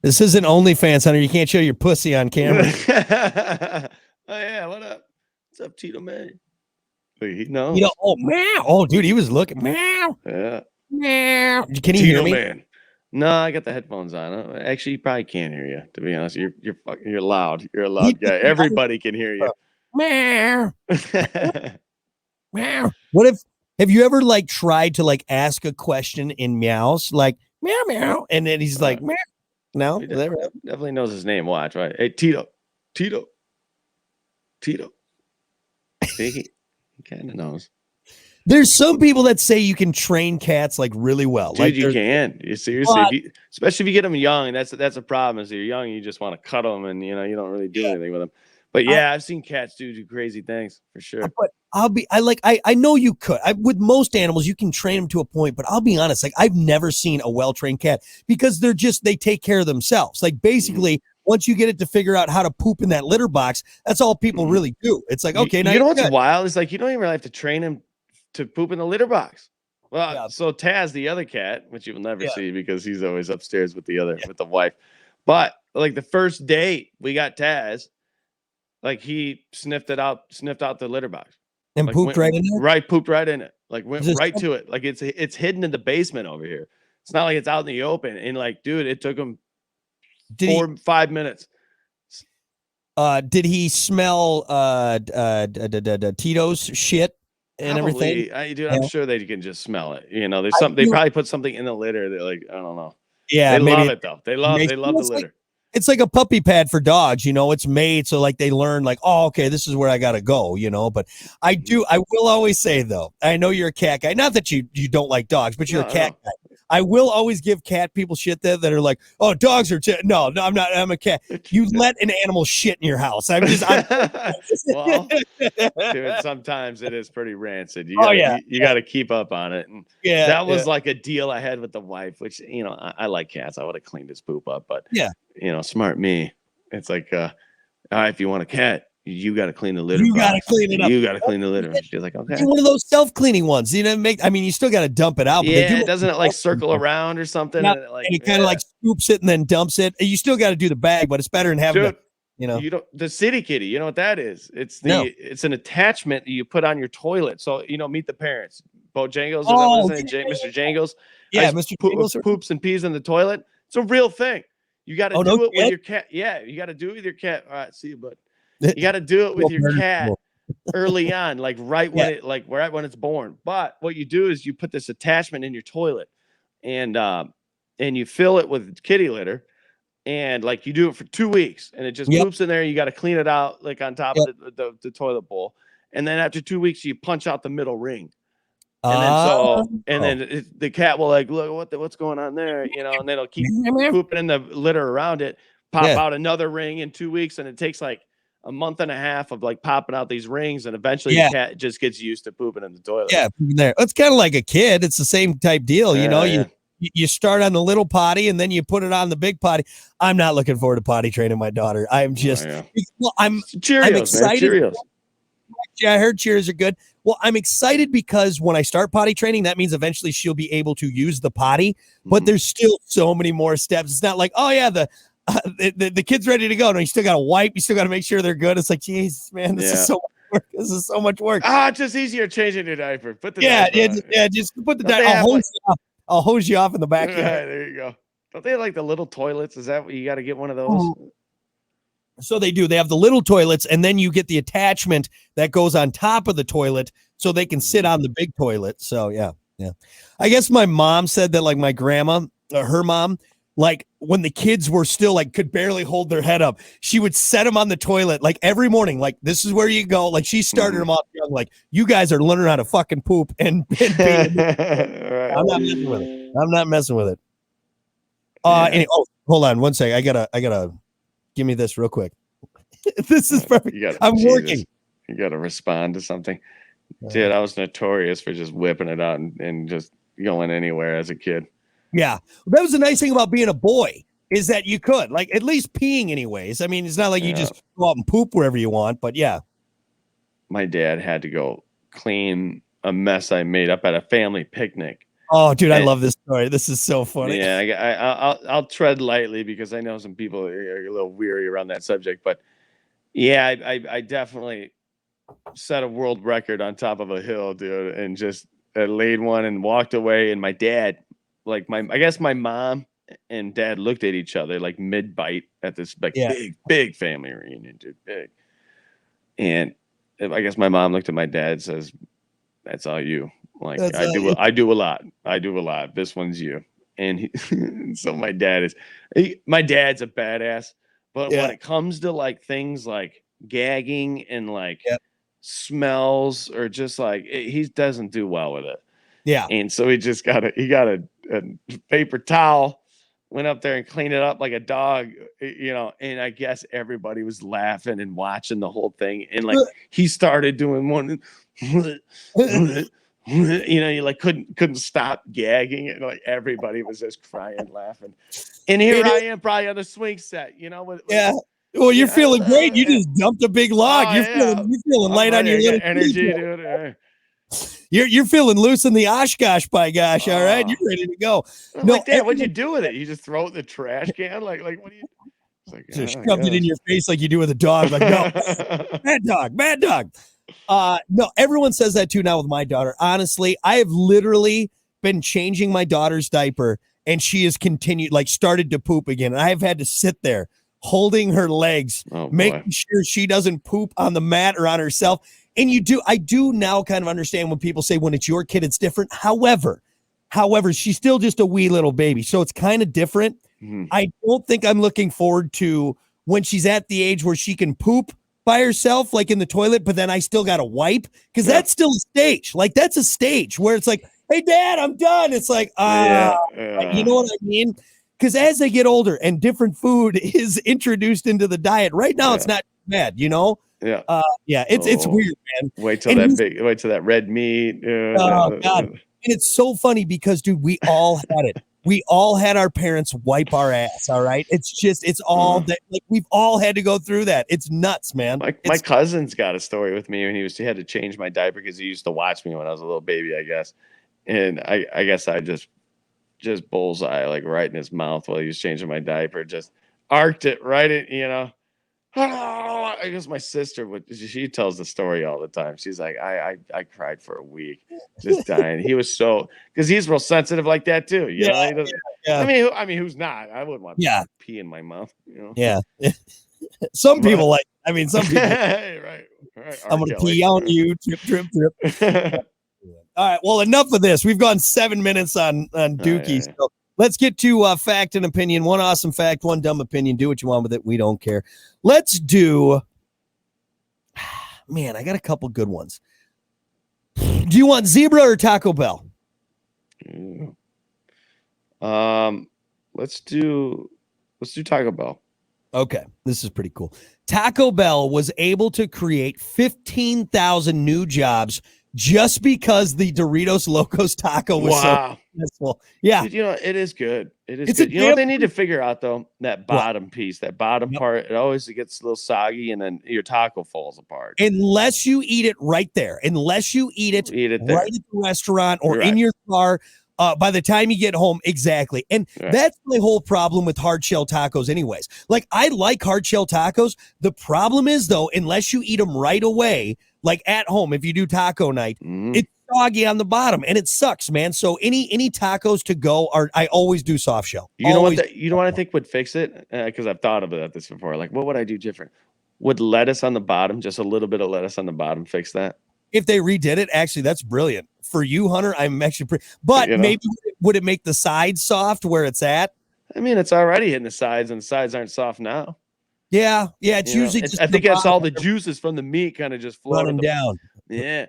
This isn't OnlyFans, Hunter. You can't show your pussy on camera. Oh yeah, what up? What's up, Tito man? Wait, he knows. Oh meow. Oh, dude, he was looking meow. Yeah. Meow. Can you hear Tito me? man. No, I got the headphones on. Actually, you probably can't hear you. To be honest, you're loud. You're a loud guy. Everybody can hear you. Meow. Meow. Have you ever like tried to like ask a question in meows like meow meow, and then he's like meow? No, he definitely knows his name. Watch, right? Hey, Tito. See, he kind of knows. There's some people that say you can train cats like really well. Dude, like you can. You seriously, especially if you get them young. That's a problem. Is you're young, you just want to cut them, and you don't really do anything with them. But yeah, I've seen cats do crazy things for sure. But I know you could. With most animals, you can train them to a point, but I'll be honest, like I've never seen a well-trained cat because they take care of themselves. Like basically, once you get it to figure out how to poop in that litter box, that's all people really do. It's like, okay, now you know what's wild? It's like you don't even really have to train him to poop in the litter box. Well, so Taz, the other cat, which you will never see because he's always upstairs with with the wife. But like the first date we got Taz, like he sniffed out the litter box and like, pooped right in there. Right, pooped right in it. Like went right to it. Like it's hidden in the basement over here. It's not like it's out in the open. And like, dude, it took him 5 minutes. Did he smell Tito's shit and everything? I'm sure they can just smell it. There's something. They probably put something in the litter that, like, I don't know. Yeah, they love it though. They love the litter. It's like a puppy pad for dogs, it's made so like they learn like, oh, okay, this is where I gotta go, but I will always say though, I know you're a cat guy, not that you don't like dogs, but you're a cat guy. I will always give cat people shit that are like, oh, dogs are no, I'm not. I'm a cat. You let an animal shit in your house. Well, dude, sometimes it is pretty rancid. You got to keep up on it. And that was like a deal I had with the wife, which I like cats. I would have cleaned his poop up, but smart me. It's like, all right, if you want a cat, you got to clean the litter. You got to clean it up. You got to clean the litter. She's like, okay. One of those self-cleaning ones. You still got to dump it out. But doesn't it like circle around or something? Yeah, and it kind of like scoops it and then dumps it. You still got to do the bag, but it's better than having the city kitty. You know what that is? It's an attachment that you put on your toilet. So meet the parents. Bojangles, Mr. Jangles. Yeah, Mr. Jangles poops and pees in the toilet. It's a real thing. You got to do it with your cat. Yeah, you got to do it with your cat. All right, see you, bud. You got to do it with your cat early on, like right when it's born. But what you do is you put this attachment in your toilet, and you fill it with kitty litter, and like you do it for 2 weeks, and it just poops in there. You got to clean it out like on top of the toilet bowl, and then after 2 weeks, you punch out the middle ring. And then the cat will like look what's going on there, and then it'll keep pooping in the litter around it. Pop out another ring in 2 weeks, and it takes like a month and a half of like popping out these rings, and eventually the cat just gets used to pooping in the toilet. Yeah, there. It's kind of like a kid. It's the same type deal, You start on the little potty and then you put it on the big potty. I'm not looking forward to potty training my daughter. I'm just, I'm excited. Cheerios. Yeah, I heard Cheerios are good. Well, I'm excited because when I start potty training, that means eventually she'll be able to use the potty. But there's still so many more steps. It's not like, oh yeah, the kid's ready to go. No, you still got to wipe. You still got to make sure they're good. It's like, Jesus, man, this is so much work. This is so much work. It's just easier changing your diaper. Put the just put the diaper. I'll hose you off in the backyard. Right, there you go. Don't they have like the little toilets? Is that what you got to get one of those? So they do. They have the little toilets, and then you get the attachment that goes on top of the toilet so they can sit on the big toilet. So yeah. I guess my mom said that like my grandma, her mom, like when the kids were still like could barely hold their head up, she would set them on the toilet like every morning. Like, this is where you go. Like she started them off young. Like, you guys are learning how to fucking poop and right. I'm not messing with it. Anyway, hold on one second. I gotta give me this real quick. This is perfect. Working. You gotta respond to something. Dude, I was notorious for just whipping it out and just going anywhere as a kid. Yeah. That was the nice thing about being a boy, is that you could, like, at least peeing anyways. I mean, it's not like you just go out and poop wherever you want, but yeah. My dad had to go clean a mess I made up at a family picnic. Oh, dude, I love this story. This is so funny. Yeah, I'll tread lightly because I know some people are a little weary around that subject, but yeah, I definitely set a world record on top of a hill, dude, and just laid one and walked away. And my dad, like I guess my mom and dad looked at each other like mid bite at this like big family reunion, dude, big. And I guess my mom looked at my dad and says, "That's all you." Like I do a lot. I do a lot. This one's you. And so my dad's a badass. But when it comes to like things like gagging and like smells or just like he doesn't do well with it. Yeah. And so he got a paper towel, went up there and cleaned it up like a dog, and I guess everybody was laughing and watching the whole thing. And like he started doing one you like couldn't stop gagging, and like everybody was just crying, laughing. And here I am, probably on the swing set, with well, you're feeling great. You just dumped a big log. You're feeling light on your little energy, dude. You're feeling loose in the Oshkosh, by gosh. All right, you're ready to go. No, like that. What'd you do with it? You just throw it in the trash can? Like what do you? It's like, just shoved it in your face like you do with a dog. Like, no, bad dog. No, everyone says that too now with my daughter. Honestly, I have literally been changing my daughter's diaper, and she has started to poop again. And I have had to sit there holding her legs, making sure she doesn't poop on the mat or on herself. And I do now kind of understand when people say when it's your kid, it's different. However, she's still just a wee little baby. So it's kind of different. Mm-hmm. I don't think I'm looking forward to when she's at the age where she can poop by herself, like in the toilet, but then I still got to wipe, because that's still a stage. Like that's a stage where it's like, hey, Dad, I'm done. It's like, you know what I mean? Because as they get older and different food is introduced into the diet, right now it's not bad, Yeah. It's weird, man. Wait till that red meat. Oh God. And it's so funny because, dude, we all had it. We all had our parents wipe our ass. All right. It's all that, like, we've all had to go through that. It's nuts, man. My cousin's got a story with me when he had to change my diaper because he used to watch me when I was a little baby, I guess. And I guess I just bullseye, like right in his mouth while he was changing my diaper, just arced it right in, I guess my sister she tells the story all the time. She's like, I cried for a week, just dying. He was because he's real sensitive like that too. You know? I mean, who's not? I wouldn't want pee in my mouth. Yeah. Some people some people. right. I'm gonna pee on you. Trip. All right. Well, enough of this. We've gone 7 minutes on Dookie. So let's get to fact and opinion. One awesome fact, one dumb opinion. Do what you want with it. We don't care. Let's do. Man, I got a couple good ones. Do you want Zebra or Taco Bell? Let's do Taco Bell. Okay, this is pretty cool. Taco Bell was able to create 15,000 new jobs just because the Doritos Locos Taco was so successful. Yeah. Dude, it is good. It is good. You know what they need to figure out, though? That bottom piece, that bottom part, it always gets a little soggy, and then your taco falls apart. Unless you eat it right there. Unless you eat it right at the restaurant or in your car. By the time you get home, exactly. And that's my whole problem with hard shell tacos anyways. Like, I like hard shell tacos. The problem is, though, unless you eat them right away, like at home, if you do taco night, it's soggy on the bottom, and it sucks, man. So any tacos to go I always do soft shell. You know what I think would fix it? Because I've thought about this before. Like, what would I do different? Would lettuce on the bottom, just a little bit of lettuce on the bottom, fix that? If they redid it, actually, that's brilliant. For you, Hunter, I'm actually but maybe would it make the sides soft where it's at? I mean, it's already hitting the sides, and the sides aren't soft now. Yeah. It's usually I think that's all the juices from the meat kind of just floating down. Yeah.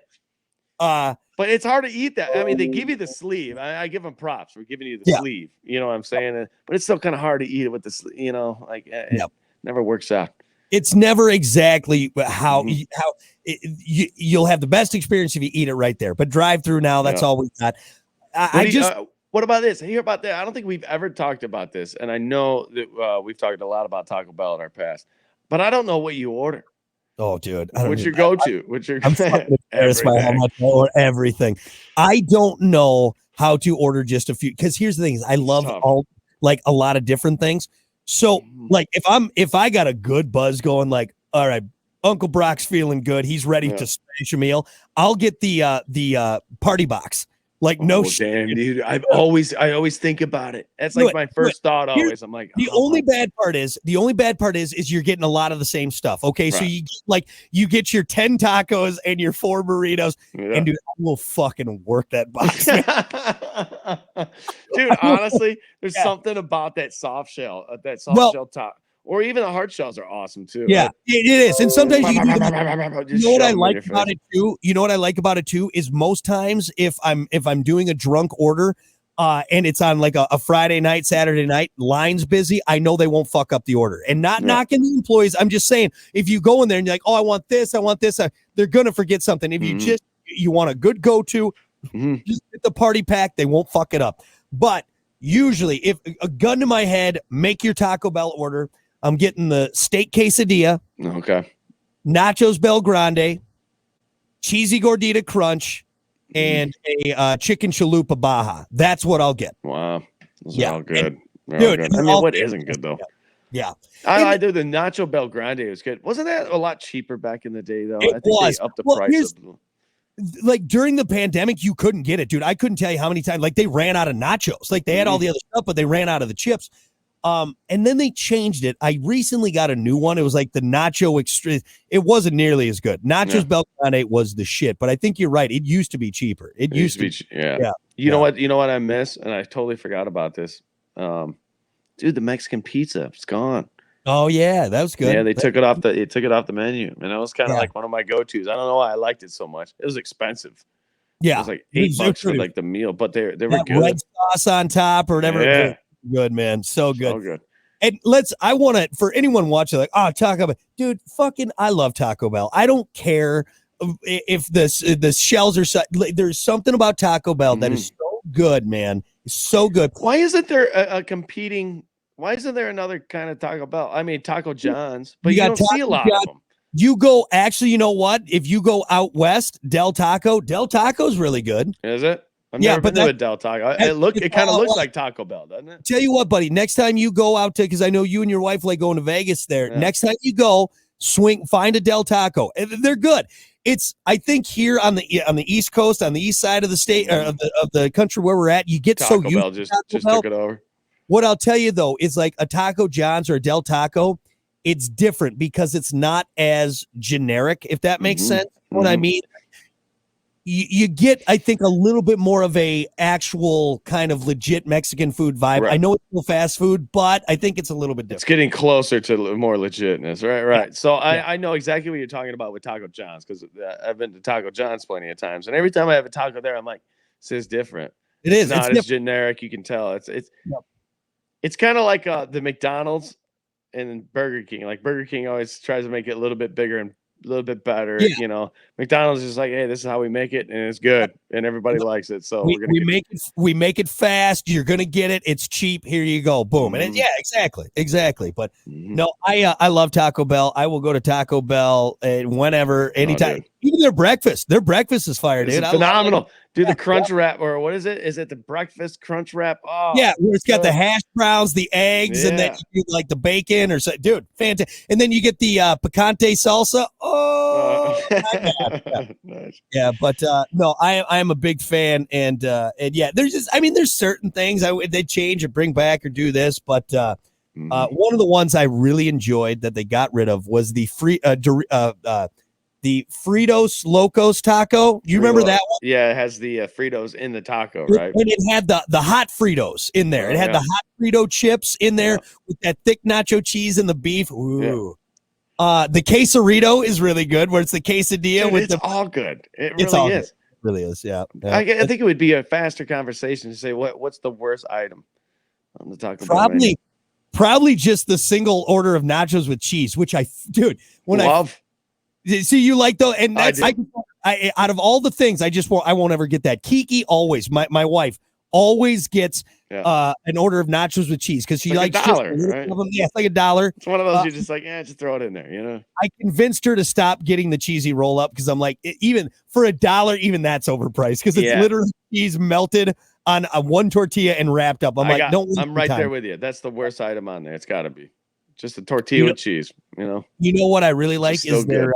But it's hard to eat that. I mean, they give you the sleeve. I give them props for giving you the sleeve. You know what I'm saying? But it's still kind of hard to eat it with the sleeve. It never works out. It's never exactly how you'll have the best experience if you eat it right there. But drive through now, that's all we got. What about this? Hear about that? I don't think we've ever talked about this, and I know that we've talked a lot about Taco Bell in our past, but I don't know what you order. Oh, dude. What's your go-to? What's your I'm fucking embarrassed by how much I order everything. I don't know how to order just a few, because here's the thing is I love a lot of different things. So like if I got a good buzz going, like, all right, Uncle Brock's feeling good, he's ready to smash a meal, I'll get the party box. Like, no damn, dude. I always think about it. That's like my first thought always. I'm like, the only bad part is you're getting a lot of the same stuff. Okay. Right. So you get your 10 tacos and your 4 burritos, and dude, I will fucking work that box. Dude, honestly, there's something about that soft shell, shell top. Or even the hard shells are awesome too. Yeah, right? It is. And sometimes you can do you know what I like about it too? You know what I like about it too is most times if I'm doing a drunk order and it's on like a Friday night, Saturday night, line's busy, I know they won't fuck up the order. And not knocking the employees. I'm just saying, if you go in there and you're like, oh, I want this, they're gonna forget something. If you want a good go-to, just get the party pack, they won't fuck it up. But usually, if a gun to my head, make your Taco Bell order. I'm getting the steak quesadilla. Okay. Nachos Bel Grande, cheesy gordita crunch, and a chicken chalupa baja. That's what I'll get. Wow. Those are all good. Dude, I mean, what isn't good though? Yeah. I do the Nacho Bel Grande. It was good. Wasn't that a lot cheaper back in the day though? I think they upped the price. Like during the pandemic, you couldn't get it, dude. I couldn't tell you how many times. Like they ran out of nachos. Like they had all the other stuff, but they ran out of the chips. And then they changed it. I recently got a new one. It was like the Nacho Extreme. It wasn't nearly as good. Nachos Bel Grande was the shit, but I think you're right. It used to be cheaper. It used to be. Yeah. You know what I miss? And I totally forgot about this. Dude, the Mexican pizza, it's gone. Oh yeah, that was good. Yeah, they took it off the menu. And that was kind of like one of my go-tos. I don't know why I liked it so much. It was expensive. Yeah. It was like $8 for like the meal, but they were good. Red sauce on top or whatever. Yeah. Good, man. So good. So good. And I want to, for anyone watching, like, oh, Taco Bell. Dude, I love Taco Bell. I don't care if the shells are, there's something about Taco Bell that is so good, man. It's so good. Why isn't there a competing, why isn't there another kind of Taco Bell? I mean, Taco John's, but you don't see a lot of them. You go, actually, you know what? If you go out west, Del Taco's really good. Is it? I've never been to a Del Taco. It kind of looks like Taco Bell, doesn't it? Tell you what, buddy, next time you go out to, because I know you and your wife like going to Vegas there. Yeah. Next time you go, find a Del Taco. They're good. I think here on the East Coast, on the east side of the state of the country where we're at, you get Taco so used Bell just took it over. What I'll tell you though is like a Taco John's or a Del Taco, it's different because it's not as generic, if that makes sense. What I mean. You get, I think, a little bit more of a actual kind of legit Mexican food vibe. Right. I know it's still fast food, but I think it's a little bit different. It's getting closer to more legitness, right? Yeah. So I know exactly what you're talking about with Taco John's because I've been to Taco John's plenty of times, and every time I have a taco there, I'm like, this is different. It is. It's not as generic. You can tell. It's kind of like the McDonald's and Burger King. Like Burger King always tries to make it a little bit bigger and a little bit better. You know, McDonald's is like, hey, this is how we make it, and it's good, and everybody likes it. So we make it fast. You're gonna get it. It's cheap. Here you go. Boom. And exactly. But no, I love Taco Bell. I will go to Taco Bell whenever, anytime. Even their breakfast. Their breakfast is fire, dude. Phenomenal. Do the crunch wrap, or what is it? Is it the breakfast crunch wrap? Oh, yeah, where it's got the hash browns, the eggs, and then you do like the bacon or so. Dude, fantastic. And then you get the picante salsa. Oh, nice. Yeah, but no, I am a big fan, and yeah, there's certain things they change or bring back or do this, but one of the ones I really enjoyed that they got rid of was the the Fritos Locos taco. You remember that one? Yeah, it has the Fritos in the taco, right? And it had the hot Fritos in there. It had the hot Frito chips in there with that thick nacho cheese and the beef. Ooh. Yeah. The quesarito is really good, where it's the quesadilla. Dude, it's all good. It really is. It really is, yeah. I think it would be a faster conversation to say what's the worst item on the Taco Bell menu? Probably just the single order of nachos with cheese, which I love. See, you like those, and that's I out of all the things, I won't ever get that. Kiki always, my wife always gets an order of nachos with cheese because she likes $1, right? Yeah, it's like $1. It's one of those you're just like, just throw it in there, you know. I convinced her to stop getting the cheesy roll up because I'm like, even for $1, even that's overpriced because it's literally cheese melted on one tortilla and wrapped up. I'm right there with you. That's the worst item on there. It's got to be just a tortilla with cheese. You know. You know what I really like is their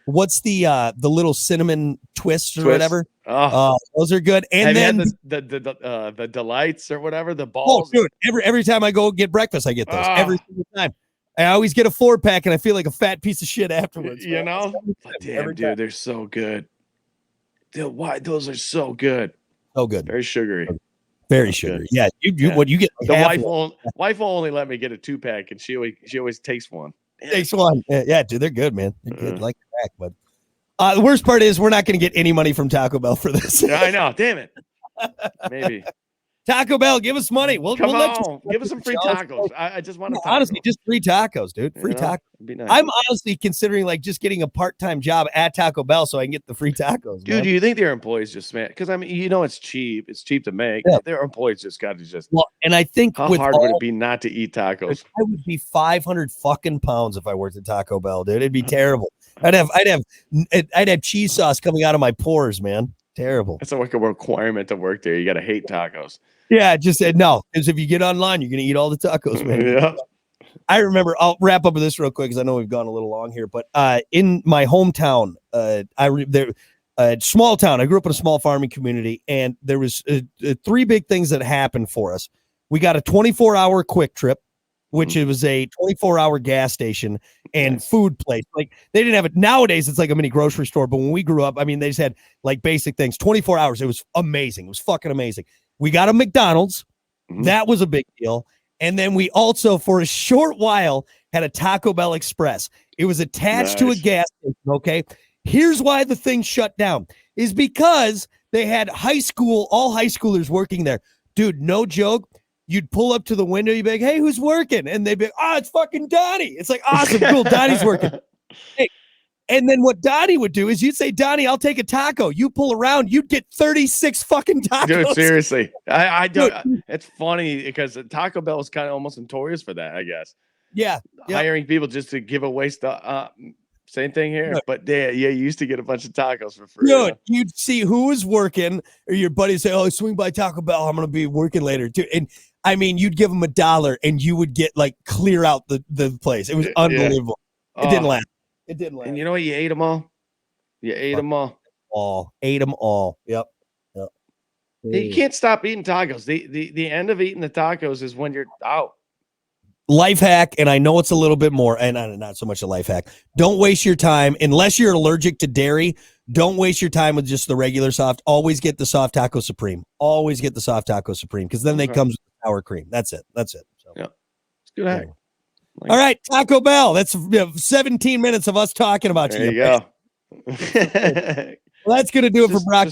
what's the little cinnamon twists or whatever. Those are good. And then the delights or whatever, the balls. Oh, dude, every time I go get breakfast, I get those every single time. I always get a 4-pack and I feel like a fat piece of shit afterwards. You know? Damn, dude, they're so good. Dude, why those are so good. So good. Very sugary. Very sugary. Yeah. What you get the wife will only let me get a 2-pack and she always takes one. Takes one. Yeah, dude, they're good, man. They're good. Like crack, but the worst part is we're not going to get any money from Taco Bell for this. Yeah, I know. Damn it. Maybe. Taco Bell, give us money. We'll give us some free tacos. I just want to honestly just free tacos, dude. Free tacos. Nice. I'm honestly considering like just getting a part-time job at Taco Bell so I can get the free tacos. Dude, do you think their employees just mad? Because I mean, you know, it's cheap. It's cheap to make. Yeah. Their employees just got to and I think how hard would it be not to eat tacos? I would be 500 fucking pounds if I worked at Taco Bell, dude. It'd be terrible. I'd have cheese sauce coming out of my pores, man. Terrible. It's like a requirement to work there. You got to hate tacos. Yeah, just said no. Because if you get online, you're gonna eat all the tacos, man. Yeah. I remember. I'll wrap up with this real quick because I know we've gone a little long here. But in my hometown, small town. I grew up in a small farming community, and there was 3 big things that happened for us. We got a 24-hour Quick Trip, which it was a 24-hour gas station and food place. Like they didn't have it nowadays. It's like a mini grocery store. But when we grew up, I mean, they just had like basic things. 24 hours. It was amazing. It was fucking amazing. We got a McDonald's. That was a big deal. And then we also, for a short while, had a Taco Bell Express. It was attached to a gas station, okay? Here's why the thing shut down. Is because they had all high schoolers working there. Dude, no joke. You'd pull up to the window, you'd be like, hey, who's working? And they'd be like, it's fucking Donnie. It's like, awesome, cool, Donnie's working. Hey. And then what Donnie would do is you'd say, Donnie, I'll take a taco. You pull around, you'd get 36 fucking tacos. Dude, seriously. I don't. It's funny because Taco Bell is kind of almost notorious for that, I guess. Yeah. Hiring people just to give away stuff. Same thing here. But you used to get a bunch of tacos for free. Dude, you'd see who was working, or your buddy say, swing by Taco Bell. I'm going to be working later, too. And I mean, you'd give them $1 and you would get like clear out the place. It was unbelievable. It didn't last. It didn't last. And you know what? You ate them all. Ate them all. Ate them all. Yep. You can't stop eating tacos. The end of eating the tacos is when you're out. Life hack, and I know it's a little bit more, and not so much a life hack. Don't waste your time unless you're allergic to dairy. Don't waste your time with just the regular soft. Always get the soft taco supreme. Always get the soft taco supreme because then they comes with sour cream. That's it. So, yeah, it's good hack. All right, Taco Bell. That's 17 minutes of us talking about you. There you go. Well, that's going to do it for Brock.